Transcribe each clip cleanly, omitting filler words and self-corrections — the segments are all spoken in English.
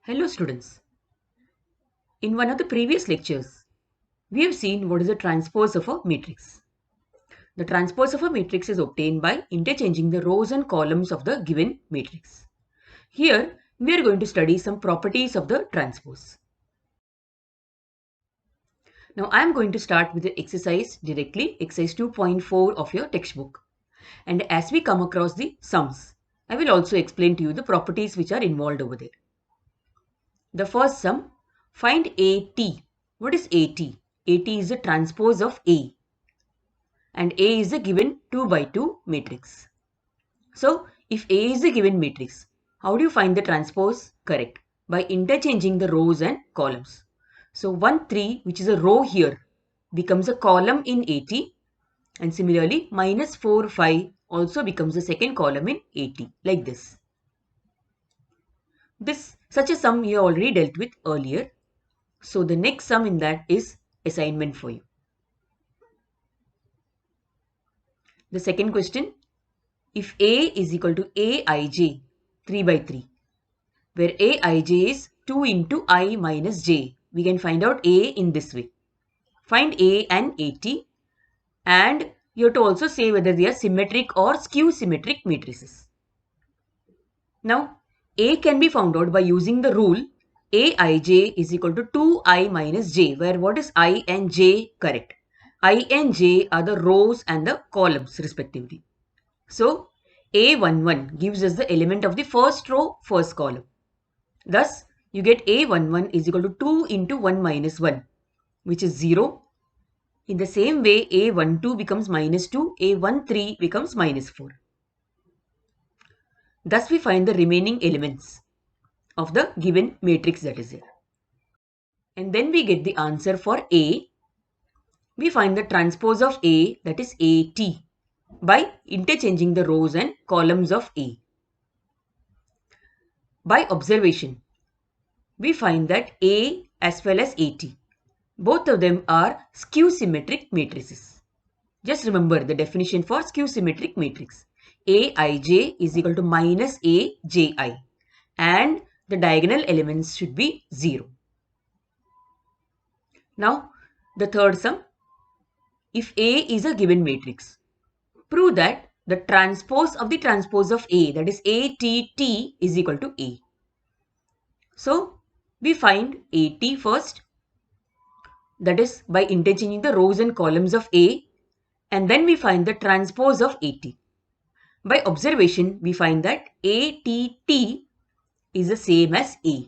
Hello students. In one of the previous lectures, we have seen what is the transpose of a matrix. The transpose of a matrix is obtained by interchanging the rows and columns of the given matrix. Here, we are going to study some properties of the transpose. Now, I am going to start with the exercise directly, exercise 2.4 of your textbook. And as we come across the sums, I will also explain to you the properties which are involved over there. The first sum, find AT. What is AT? AT is the transpose of A. And A is a given 2 by 2 matrix. So, if A is a given matrix, how do you find the transpose? Correct. By interchanging the rows and columns. So, 1, 3, which is a row here, becomes a column in AT. And similarly, minus 4, 5 also becomes the second column in AT, like this. Such a sum you already dealt with earlier. So the next sum in that is assignment for you. The second question, if A is equal to Aij 3 by 3, where Aij is 2 into I minus j, we can find out A in this way. Find A and AT, and you have to also say whether they are symmetric or skew symmetric matrices. Now, A can be found out by using the rule Aij is equal to 2I minus j, where what is I and j? Correct. I and j are the rows and the columns respectively. So, A11 gives us the element of the first row, first column. Thus, you get A11 is equal to 2 into 1 minus 1, which is 0. In the same way, A12 becomes minus 2, A13 becomes minus 4. Thus, we find the remaining elements of the given matrix that is there. And then we get the answer for A. We find the transpose of A, that is AT, by interchanging the rows and columns of A. By observation, we find that A as well as AT, both of them are skew symmetric matrices. Just remember the definition for skew symmetric matrix. Aij is equal to minus Aji, and the diagonal elements should be 0. Now, the third sum, if A is a given matrix, prove that the transpose of the transpose of A, that is ATT, is equal to A. So, we find AT first, that is by interchanging the rows and columns of A, and then we find the transpose of AT. By observation, we find that ATT is the same as A,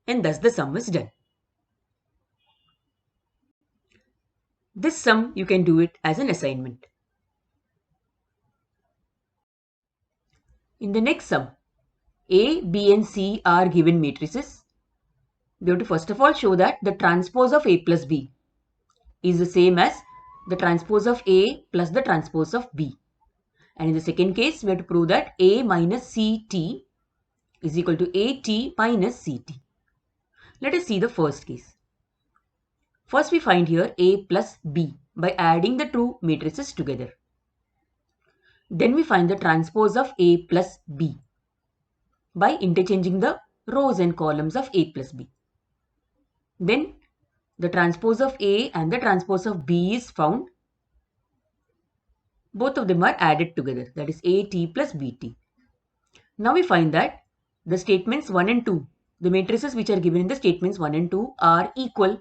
and thus the sum is done. This sum you can do it as an assignment. In the next sum, A, B and C are given matrices. We have to first of all show that the transpose of A plus B is the same as the transpose of A plus the transpose of B. And in the second case, we have to prove that A minus CT is equal to AT minus CT. Let us see the first case. First, we find here A plus B by adding the two matrices together. Then we find the transpose of A plus B by interchanging the rows and columns of A plus B. Then the transpose of A and the transpose of B is found. Both of them are added together, that is AT plus BT. Now we find that the statements 1 and 2, the matrices which are given in the statements 1 and 2 are equal,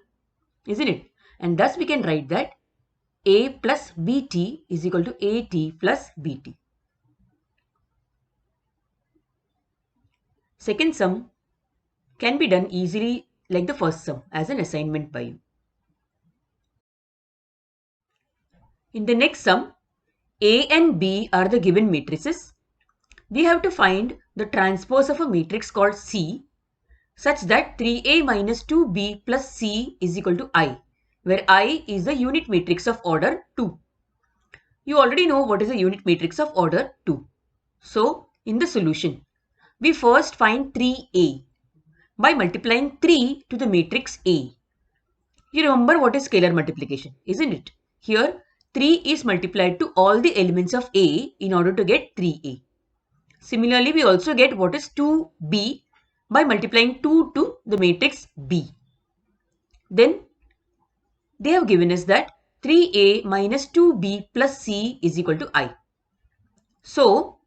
isn't it? And thus we can write that A plus BT is equal to AT plus BT. Second sum can be done easily like the first sum as an assignment by you. In the next sum, A and B are the given matrices. We have to find the transpose of a matrix called C such that 3A minus 2B plus C is equal to I, where I is the unit matrix of order 2. You already know what is the unit matrix of order 2. So, in the solution, we first find 3A by multiplying 3 to the matrix A. You remember what is scalar multiplication, isn't it? Here, 3 is multiplied to all the elements of A in order to get 3A. Similarly, we also get what is 2B by multiplying 2 to the matrix B. Then they have given us that 3A minus 2B plus C is equal to I. So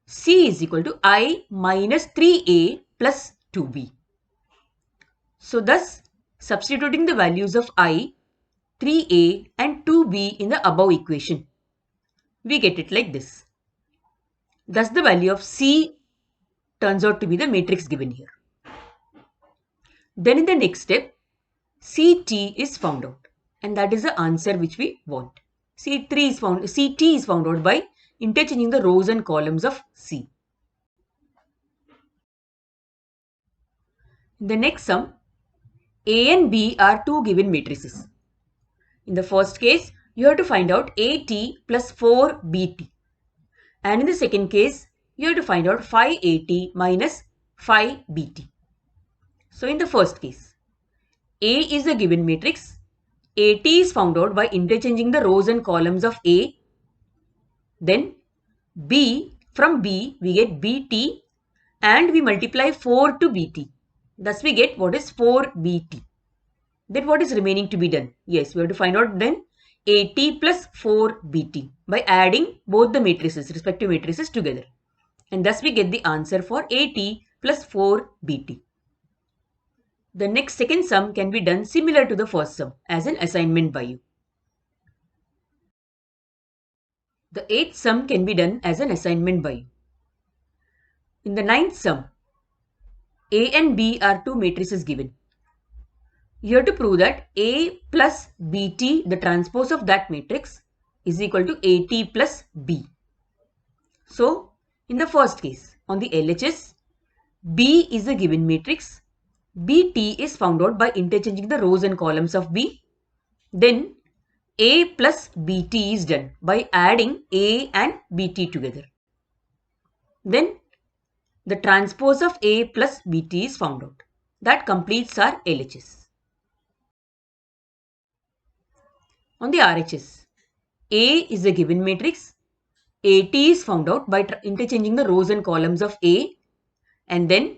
C is equal to I minus 3A plus 2B. So thus, substituting the values of I, 3A and 2B in the above equation, we get it like this. Thus the value of C turns out to be the matrix given here. Then in the next step, CT is found out, and that is the answer which we want. CT is found out by interchanging the rows and columns of C. In the next sum, A and B are two given matrices. In the first case, you have to find out AT plus 4BT. And in the second case, you have to find out 5AT minus 5BT. So in the first case, A is a given matrix. AT is found out by interchanging the rows and columns of A. Then from B we get BT and we multiply 4 to BT. Thus we get what is 4BT. Then what is remaining to be done? Yes, we have to find out then AT plus 4BT by adding both the respective matrices together. And thus we get the answer for AT plus 4BT. The next second sum can be done similar to the first sum as an assignment by you. The eighth sum can be done as an assignment by you. In the ninth sum, A and B are two matrices given. You have to prove that A plus BT, the transpose of that matrix, is equal to AT plus B. So, in the first case, on the LHS, B is a given matrix. BT is found out by interchanging the rows and columns of B. Then A plus BT is done by adding A and BT together. Then the transpose of A plus BT is found out. That completes our LHS. On the RHS, A is a given matrix. AT is found out by interchanging the rows and columns of A, and then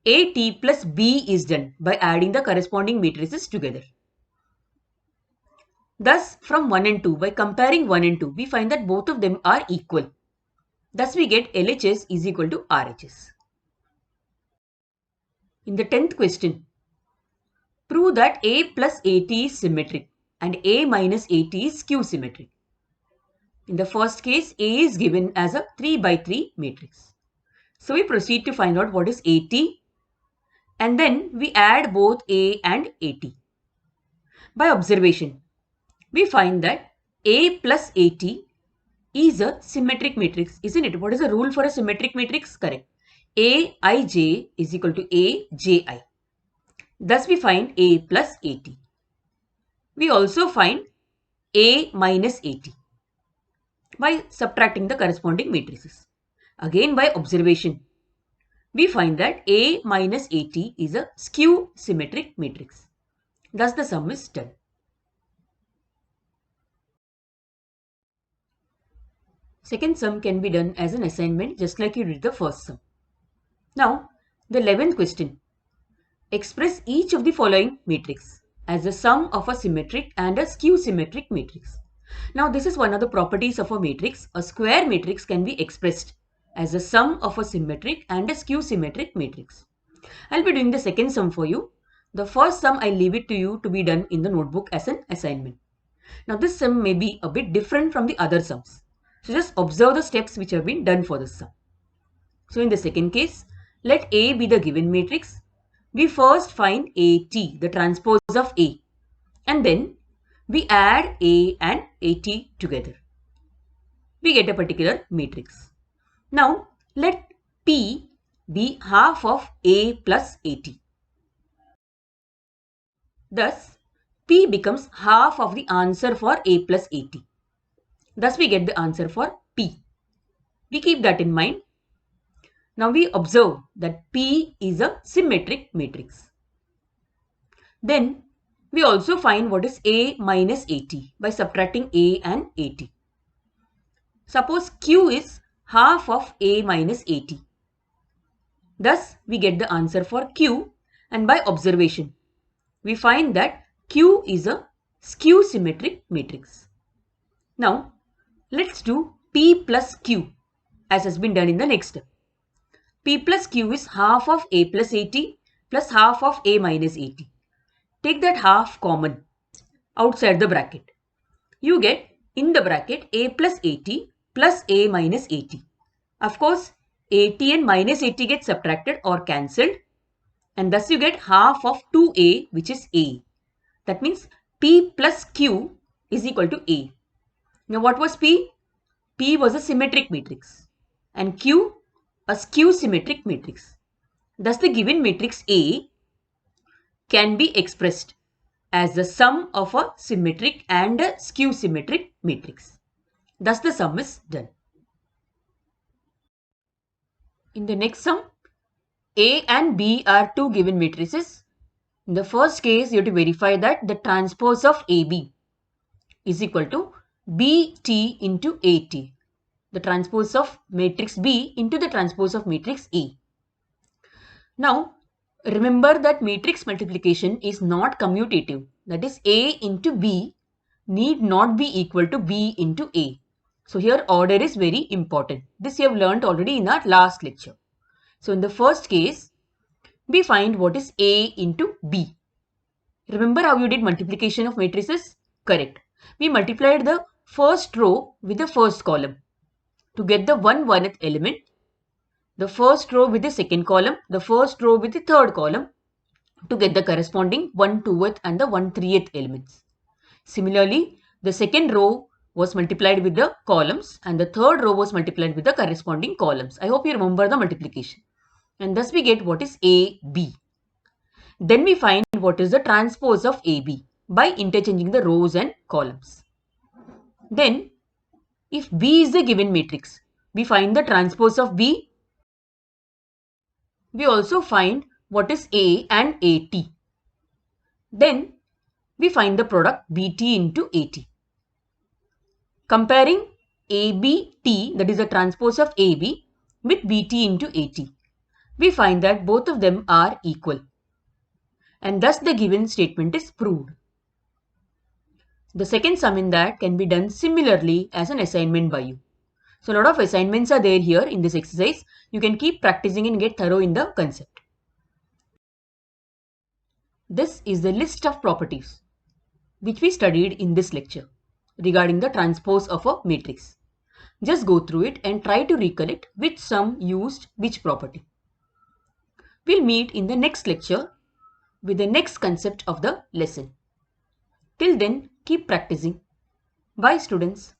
AT plus B is done by adding the corresponding matrices together. Thus, from 1 and 2, by comparing 1 and 2, we find that both of them are equal. Thus, we get LHS is equal to RHS. In the 10th question, prove that A plus AT is symmetric and A minus AT is skew symmetric. In the first case, A is given as a 3 by 3 matrix. So, we proceed to find out what is AT, and then we add both A and AT. By observation, we find that A plus AT is a symmetric matrix, isn't it? What is the rule for a symmetric matrix? Correct. Aij is equal to Aji. Thus, we find A plus AT. We also find A minus AT by subtracting the corresponding matrices. Again, by observation, we find that A minus AT is a skew symmetric matrix. Thus, the sum is done. Second sum can be done as an assignment just like you did the first sum. Now, the 11th question. Express each of the following matrix as the sum of a symmetric and a skew symmetric matrix. Now, this is one of the properties of a matrix. A square matrix can be expressed as the sum of a symmetric and a skew symmetric matrix. I'll be doing the second sum for you. The first sum I leave it to you to be done in the notebook as an assignment. Now, this sum may be a bit different from the other sums. So, just observe the steps which have been done for this sum. So, in the second case, let A be the given matrix. We first find AT, the transpose of A, and then we add A and AT together. We get a particular matrix. Now, let P be half of A plus AT. Thus, P becomes half of the answer for A plus AT. Thus, we get the answer for P. We keep that in mind. Now, we observe that P is a symmetric matrix. Then, we also find what is A minus AT by subtracting A and AT. Suppose Q is half of A minus AT. Thus, we get the answer for Q and by observation, we find that Q is a skew symmetric matrix. Now, let's do P plus Q as has been done in the next step. P plus Q is half of A plus AT plus half of A minus AT. Take that half common outside the bracket. You get in the bracket A plus AT plus A minus AT. Of course, AT and minus AT get subtracted or cancelled, and thus you get half of 2A, which is A. That means P plus Q is equal to A. Now what was P? P was a symmetric matrix and Q a skew symmetric matrix. Thus the given matrix A can be expressed as the sum of a symmetric and a skew symmetric matrix. Thus the sum is done. In the next sum, A and B are two given matrices. In the first case, you have to verify that the transpose of AB is equal to BT into AT. The transpose of matrix B into the transpose of matrix A. Now, remember that matrix multiplication is not commutative. That is, A into B need not be equal to B into A. So here order is very important. This you have learnt already in our last lecture. So in the first case, we find what is A into B. Remember how you did multiplication of matrices? Correct. We multiplied the first row with the first column to get the 1/1th element, the first row with the second column, the first row with the third column to get the corresponding 1/2th and the 1/3th elements. Similarly, the second row was multiplied with the columns and the third row was multiplied with the corresponding columns. I hope you remember the multiplication. And thus we get what is AB. Then we find what is the transpose of AB by interchanging the rows and columns. Then, if B is the given matrix, we find the transpose of B. We also find what is A and AT. Then, we find the product BT into AT. Comparing ABT, that is the transpose of AB, with BT into AT, we find that both of them are equal. And thus the given statement is proved. The second sum in that can be done similarly as an assignment by you. So a lot of assignments are there here in this exercise. You can keep practicing and get thorough in the concept. This is the list of properties which we studied in this lecture regarding the transpose of a matrix. Just go through it and try to recollect which sum used which property. We'll meet in the next lecture with the next concept of the lesson. Till then, keep practicing. Bye students.